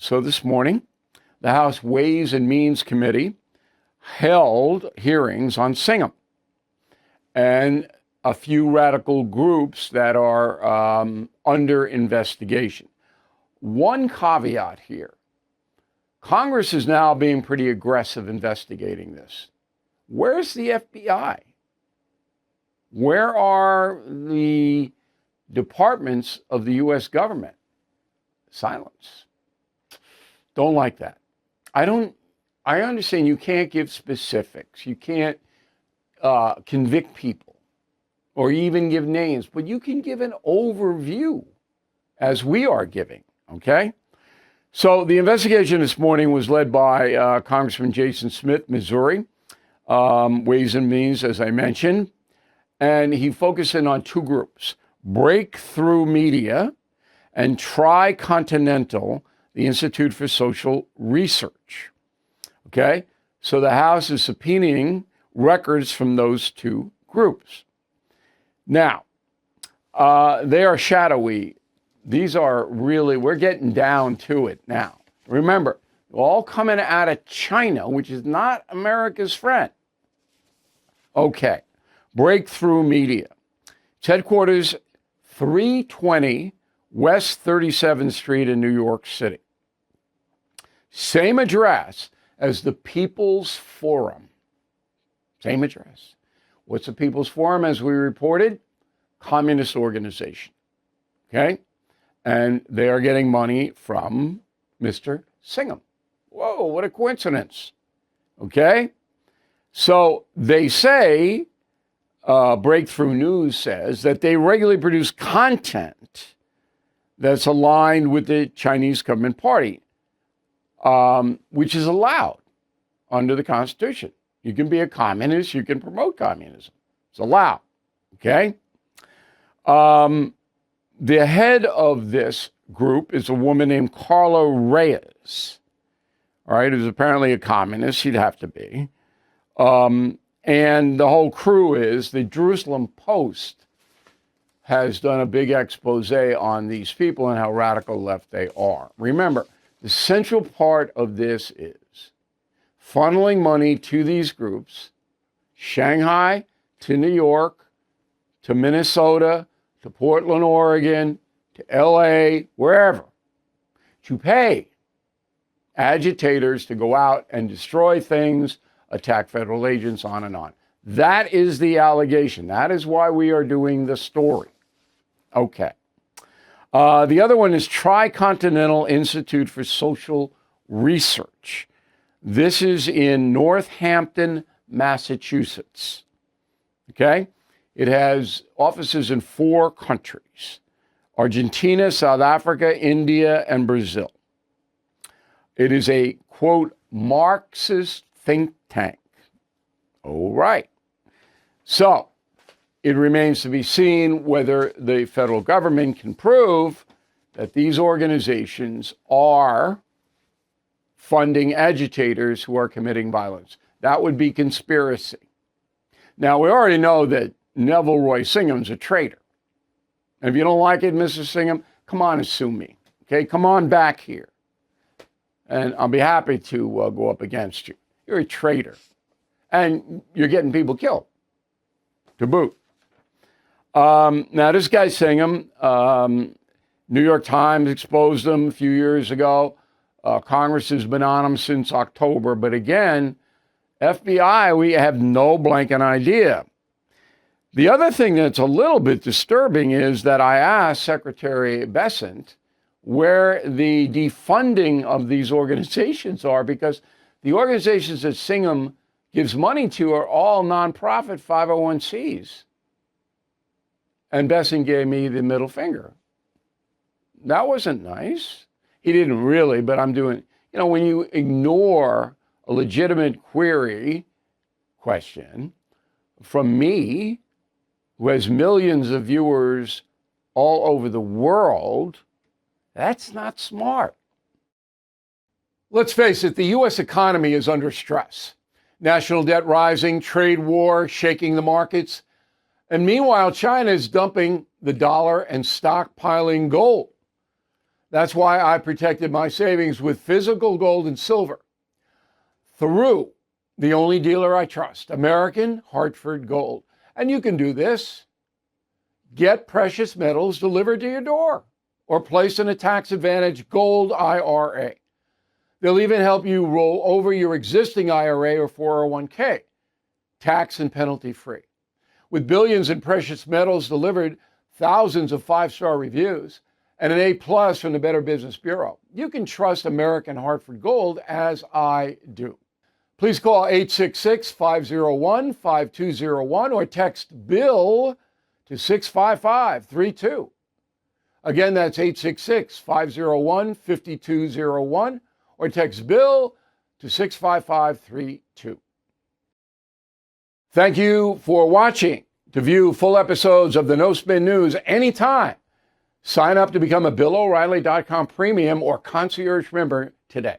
So this morning, the House Ways and Means Committee held hearings on Singham and a few radical groups that are under investigation. One caveat here. Congress is now being pretty aggressive investigating this. Where's the FBI? Where are the departments of the U.S. government? Silence. Don't like that. I understand you can't give specifics. You can't convict people or even give names, but you can give an overview as we are giving, okay? So the investigation this morning was led by Congressman Jason Smith, Missouri, Ways and Means, as I mentioned, and he focused in on two groups, Breakthrough Media and Tricontinental, the Institute for Social Research. Okay, so the House is subpoenaing records from those two groups. Now, they are shadowy. These are really, we're getting down to it now. Remember, all coming out of China, which is not America's friend. Okay, Breakthrough Media. Its headquarters, 320 West 37th Street in New York City. Same address as the People's Forum. Same address. What's the People's Forum, as we reported? Communist organization. Okay? And they are getting money from Mr. Singham. Whoa, what a coincidence. Okay? So they say, Breakthrough News says, that they regularly produce content that's aligned with the Chinese government party, which is allowed under the Constitution. You can be a communist, you can promote communism. It's allowed, okay? The head of this group is a woman named Carla Reyes, all right, who's apparently a communist, she'd have to be. And the whole crew is, the Jerusalem Post has done a big expose on these people and how radical left they are. Remember, the central part of this is funneling money to these groups, Shanghai to New York, to Minnesota, to Portland, Oregon, to LA, wherever, to pay agitators to go out and destroy things, attack federal agents, on and on. That is the allegation. That is why we are doing the story. Okay. The other one is Tricontinental Institute for Social Research. This is in Northampton, Massachusetts. Okay? It has offices in 4 countries: Argentina, South Africa, India, and Brazil. It is a, quote, Marxist think tank. All right. So it remains to be seen whether the federal government can prove that these organizations are funding agitators who are committing violence. That would be conspiracy. Now, we already know that Neville Roy Singham's a traitor. And if you don't like it, Mr. Singham, come on and sue me. Okay, come on back here. And I'll be happy to go up against you. You're a traitor. And you're getting people killed, to boot. Now, this guy Singham, New York Times exposed him a few years ago. Congress has been on him since October. But again, FBI, we have no blanket idea. The other thing that's a little bit disturbing is that I asked Secretary Bessent where the defunding of these organizations are, because the organizations that Singham gives money to are all nonprofit 501(c)s. And Bessent gave me the middle finger. That wasn't nice. He didn't really, but I'm doing, when you ignore a legitimate question from me, who has millions of viewers all over the world, that's not smart. Let's face it, the U.S. economy is under stress. National debt rising, trade war shaking the markets. And meanwhile, China is dumping the dollar and stockpiling gold. That's why I protected my savings with physical gold and silver through the only dealer I trust, American Hartford Gold. And you can do this. Get precious metals delivered to your door or placed in a tax-advantaged gold IRA. They'll even help you roll over your existing IRA or 401k, tax and penalty free. With billions in precious metals delivered, thousands of 5-star reviews, and an A+ from the Better Business Bureau, you can trust American Hartford Gold as I do. Please call 866-501-5201 or text BILL to 65532. Again, that's 866-501-5201 or text BILL to 65532. Thank you for watching. To view full episodes of the No Spin News anytime, sign up to become a BillO'Reilly.com premium or concierge member today.